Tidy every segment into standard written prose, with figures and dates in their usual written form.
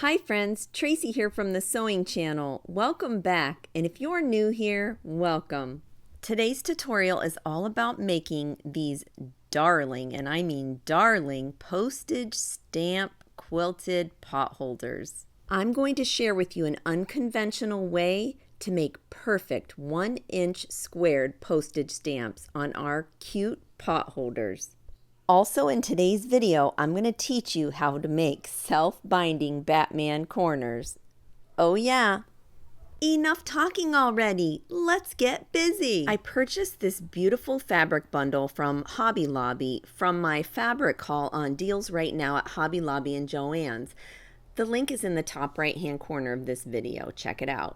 Hi friends, Tracy here from the Sewing Channel. Welcome back, and if you're new here, welcome. Today's tutorial is all about making these darling, and I mean darling, postage stamp quilted pot holders. I'm going to share with you an unconventional way to make perfect 1-inch squared postage stamps on our cute pot holders. Also in today's video, I'm going to teach you how to make self-binding Batman corners. Oh yeah! Enough talking already! Let's get busy! I purchased this beautiful fabric bundle from Hobby Lobby from my fabric haul on deals right now at Hobby Lobby and Joann's. The link is in the top right hand corner of this video. Check it out.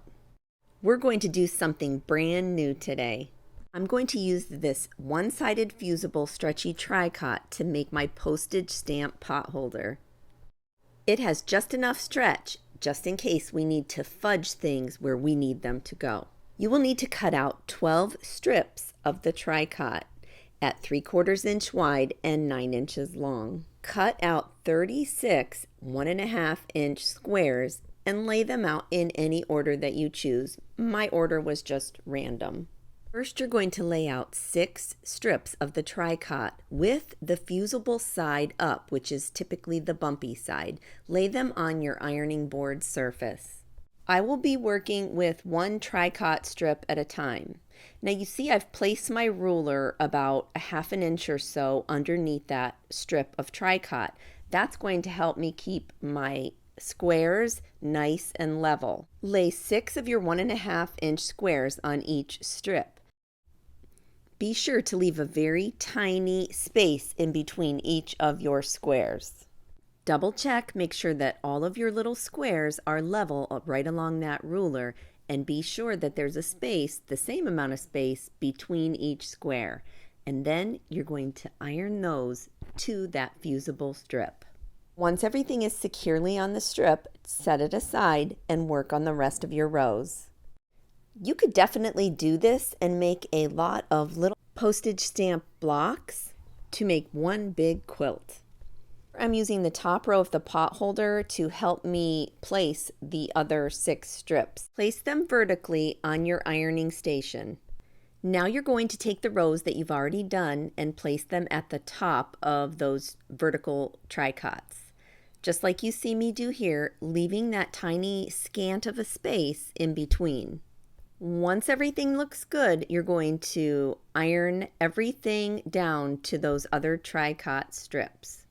We're going to do something brand new today. I'm going to use this one-sided fusible stretchy tricot to make my postage stamp pot holder. It has just enough stretch, just in case we need to fudge things where we need them to go. You will need to cut out 12 strips of the tricot at 3/4 inch wide and 9 inches long. Cut out 36 1.5 inch squares and lay them out in any order that you choose. My order was just random. First, you're going to lay out 6 strips of the tricot with the fusible side up, which is typically the bumpy side. Lay them on your ironing board surface. I will be working with 1 tricot strip at a time. Now you see I've placed my ruler about 1/2 inch or so underneath that strip of tricot. That's going to help me keep my squares nice and level. Lay 6 of your 1.5 inch squares on each strip. Be sure to leave a very tiny space in between each of your squares. Double check, make sure that all of your little squares are level right along that ruler, and be sure that there's a space, the same amount of space, between each square. And then you're going to iron those to that fusible strip. Once everything is securely on the strip, set it aside and work on the rest of your rows. You could definitely do this and make a lot of little postage stamp blocks to make one big quilt. I'm using the top row of the pot holder to help me place the other 6 strips. Place them vertically on your ironing station. Now you're going to take the rows that you've already done and place them at the top of those vertical tricots. Just like you see me do here, leaving that tiny scant of a space in between. Once everything looks good, you're going to iron everything down to those other tricot strips.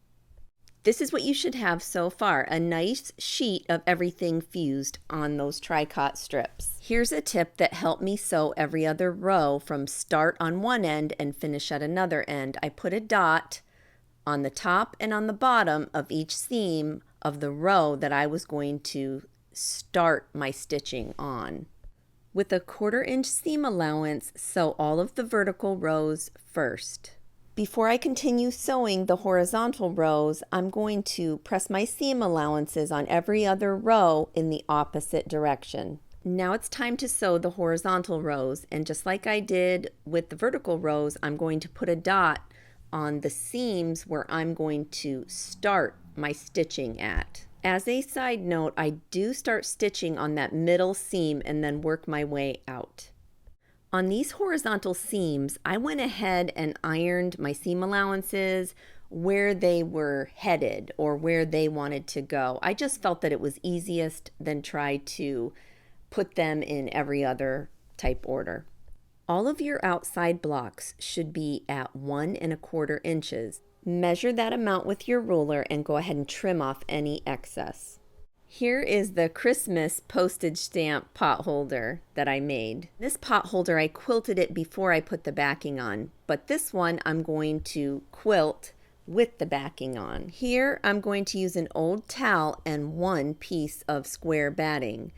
This is what you should have so far, a nice sheet of everything fused on those tricot strips. Here's a tip that helped me sew every other row from start on one end and finish at another end. I put a dot on the top and on the bottom of each seam of the row that I was going to start my stitching on. With a 1/4 inch seam allowance, sew all of the vertical rows first. Before I continue sewing the horizontal rows, I'm going to press my seam allowances on every other row in the opposite direction. Now it's time to sew the horizontal rows, and just like I did with the vertical rows, I'm going to put a dot on the seams where I'm going to start my stitching at. As a side note, I do start stitching on that middle seam and then work my way out. On these horizontal seams, I went ahead and ironed my seam allowances where they were headed or where they wanted to go. I just felt that it was easiest than try to put them in every other type order. All of your outside blocks should be at 1.25 inches. Measure that amount with your ruler and go ahead and trim off any excess. Here is the Christmas postage stamp pot holder that I made. This pot holder, I quilted it before I put the backing on, but this one I'm going to quilt with the backing on. Here I'm going to use an old towel and 1 piece of square batting.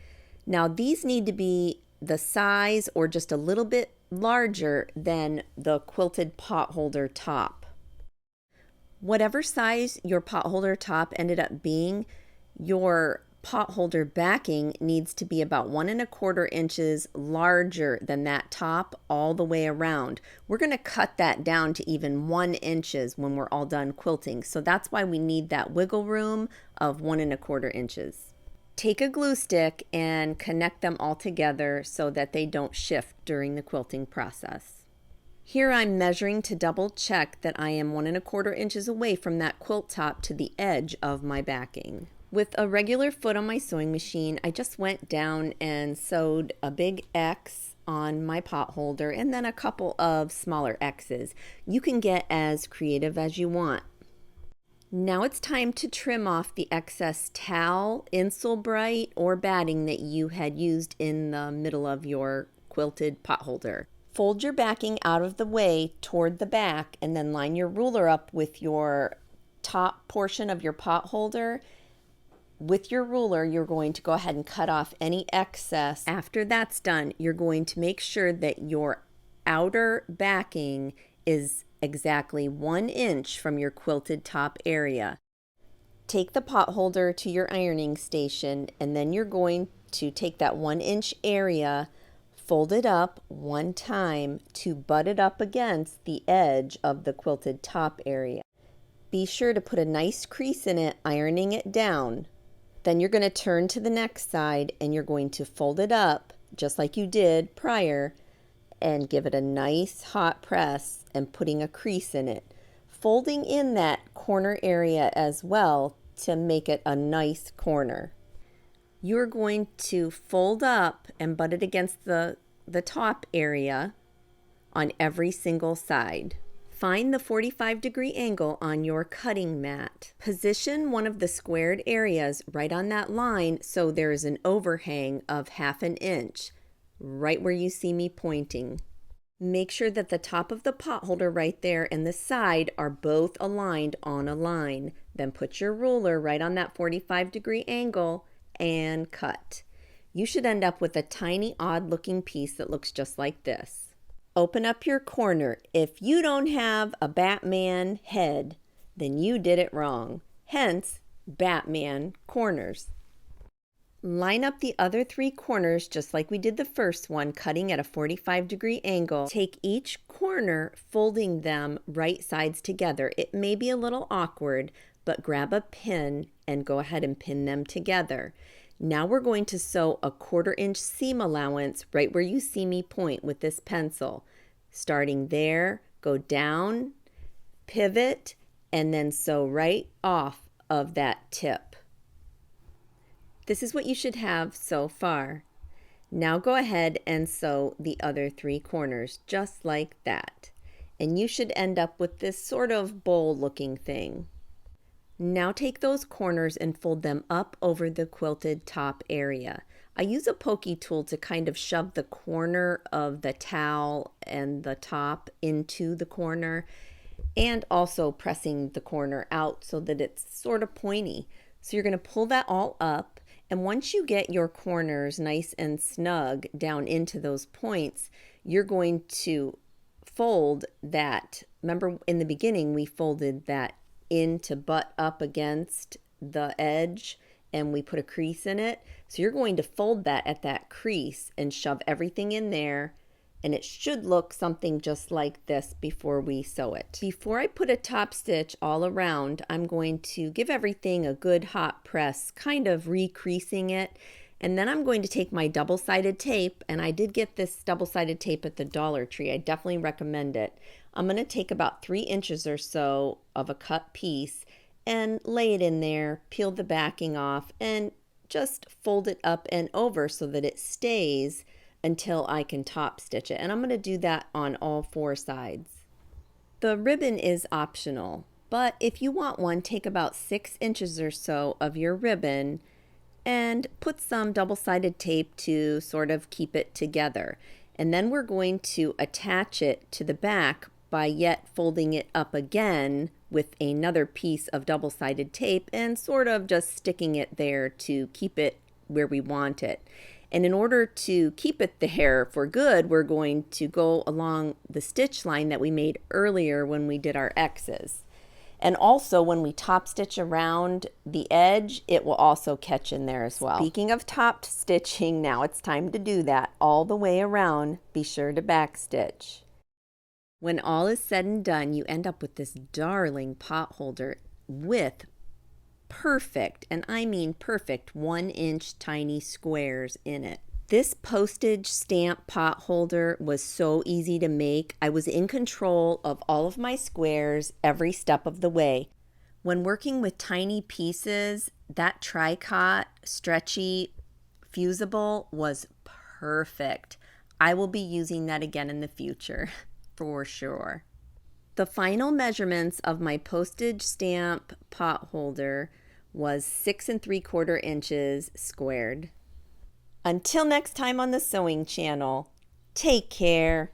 Now these need to be the size or just a little bit larger than the quilted pot holder top. Whatever size your pot holder top ended up being, your pot holder backing needs to be about 1.25 inches larger than that top all the way around. We're going to cut that down to even 1 inches when we're all done quilting. So that's why we need that wiggle room of 1.25 inches. Take a glue stick and connect them all together so that they don't shift during the quilting process. Here I'm measuring to double check that I am 1¼ inches away from that quilt top to the edge of my backing. With a regular foot on my sewing machine, I just went down and sewed a big X on my pot holder and then a couple of smaller X's. You can get as creative as you want. Now it's time to trim off the excess towel, Insulbrite, or batting that you had used in the middle of your quilted pot holder. Fold your backing out of the way toward the back and then line your ruler up with your top portion of your pot holder. With your ruler, you're going to go ahead and cut off any excess. After that's done, you're going to make sure that your outer backing is exactly 1 inch from your quilted top area. Take the pot holder to your ironing station, and then you're going to take that 1 inch area, fold it up 1 time to butt it up against the edge of the quilted top area. Be sure to put a nice crease in it, ironing it down. Then you're going to turn to the next side and you're going to fold it up just like you did prior and give it a nice hot press and putting a crease in it. Folding in that corner area as well to make it a nice corner. You're going to fold up and butt it against the top area on every single side. Find the 45-degree angle on your cutting mat. Position one of the squared areas right on that line so there is an overhang of 1/2 inch, right where you see me pointing. Make sure that the top of the pot holder right there and the side are both aligned on a line. Then put your ruler right on that 45-degree angle and cut. You should end up with a tiny odd-looking piece that looks just like this. Open up your corner. If you don't have a Batman head, then you did it wrong. Hence, Batman corners. Line up the other 3 corners just like we did the first one, cutting at a 45-degree angle. Take each corner, folding them right sides together. It may be a little awkward, but grab a pin and go ahead and pin them together. Now we're going to sew a 1/4 inch seam allowance right where you see me point with this pencil. Starting there, go down, pivot, and then sew right off of that tip. This is what you should have so far. Now go ahead and sew the other 3 corners just like that. And you should end up with this sort of bowl looking thing. Now take those corners and fold them up over the quilted top area. I use a pokey tool to kind of shove the corner of the towel and the top into the corner, and also pressing the corner out so that it's sort of pointy. So you're going to pull that all up, and once you get your corners nice and snug down into those points, you're going to fold that. Remember in the beginning we folded that in to butt up against the edge and we put a crease in it. So you're going to fold that at that crease and shove everything in there, and it should look something just like this before we sew it. Before I put a top stitch all around, I'm going to give everything a good hot press, kind of re-creasing it, and then I'm going to take my double-sided tape, and I did get this double-sided tape at the Dollar Tree. I definitely recommend it. I'm going to take about 3 inches or so of a cut piece and lay it in there, peel the backing off, and just fold it up and over so that it stays until I can top stitch it. And I'm going to do that on all 4 sides. The ribbon is optional, but if you want one, take about 6 inches or so of your ribbon and put some double-sided tape to sort of keep it together. And then we're going to attach it to the back by yet folding it up again with another piece of double-sided tape and sort of just sticking it there to keep it where we want it. And in order to keep it there for good, we're going to go along the stitch line that we made earlier when we did our X's. And also when we top stitch around the edge, it will also catch in there as well. Speaking of top stitching, now it's time to do that all the way around. Be sure to back stitch. When all is said and done, you end up with this darling pot holder with perfect, and I mean perfect, 1-inch tiny squares in it. This postage stamp pot holder was so easy to make. I was in control of all of my squares every step of the way. When working with tiny pieces, that tricot, stretchy, fusible was perfect. I will be using that again in the future, for sure. The final measurements of my postage stamp pot holder was 6 3/4 inches squared. Until next time on the Sewing Channel, take care.